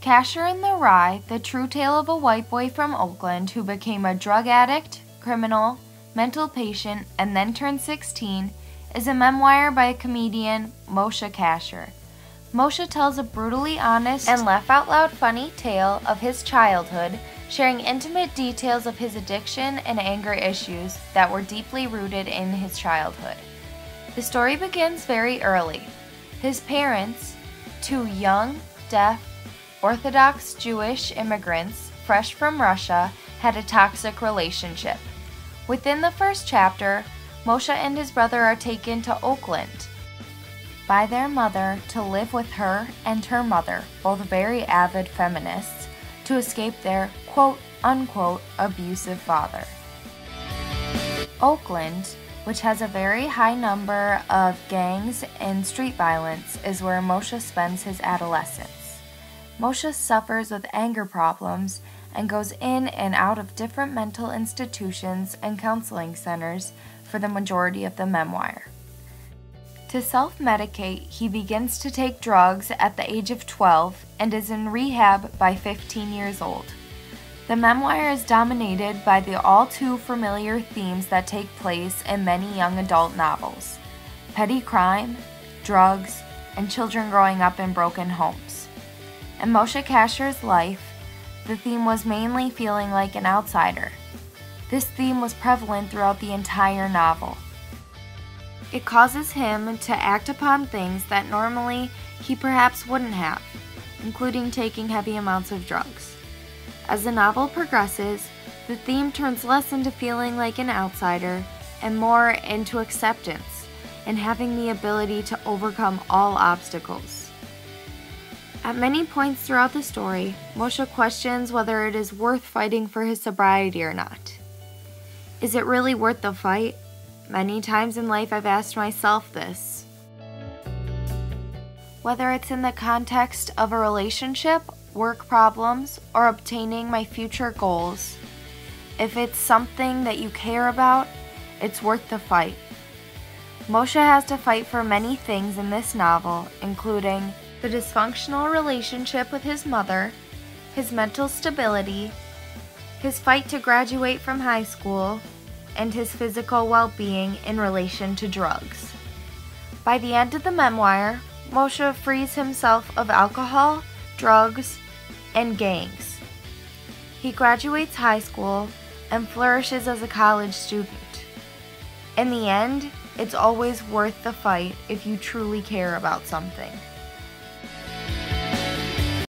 Kasher in the Rye, the true tale of a white boy from Oakland who became a drug addict, criminal, mental patient, and then turned 16, is a memoir by comedian Moshe Kasher. Moshe tells a brutally honest and laugh-out-loud funny tale of his childhood, sharing intimate details of his addiction and anger issues that were deeply rooted in his childhood. The story begins very early. His parents, two young, deaf, Orthodox Jewish immigrants fresh from Russia, had a toxic relationship. Within the first chapter, Moshe and his brother are taken to Oakland by their mother to live with her and her mother, both very avid feminists, to escape their quote-unquote abusive father. Oakland, which has a very high number of gangs and street violence, is where Moshe spends his adolescence. Moshe suffers with anger problems and goes in and out of different mental institutions and counseling centers for the majority of the memoir. To self-medicate, he begins to take drugs at the age of 12 and is in rehab by 15 years old. The memoir is dominated by the all-too-familiar themes that take place in many young adult novels: petty crime, drugs, and children growing up in broken homes. In Moshe Kasher's life, the theme was mainly feeling like an outsider. This theme was prevalent throughout the entire novel. It causes him to act upon things that normally he perhaps wouldn't have, including taking heavy amounts of drugs. As the novel progresses, the theme turns less into feeling like an outsider and more into acceptance and having the ability to overcome all obstacles. At many points throughout the story, Moshe questions whether it is worth fighting for his sobriety or not. Is it really worth the fight? Many times in life I've asked myself this. Whether it's in the context of a relationship, work problems, or obtaining my future goals, if it's something that you care about, it's worth the fight. Moshe has to fight for many things in this novel, including the dysfunctional relationship with his mother, his mental stability, his fight to graduate from high school, and his physical well-being in relation to drugs. By the end of the memoir, Moshe frees himself of alcohol, drugs, and gangs. He graduates high school and flourishes as a college student. In the end, it's always worth the fight if you truly care about something.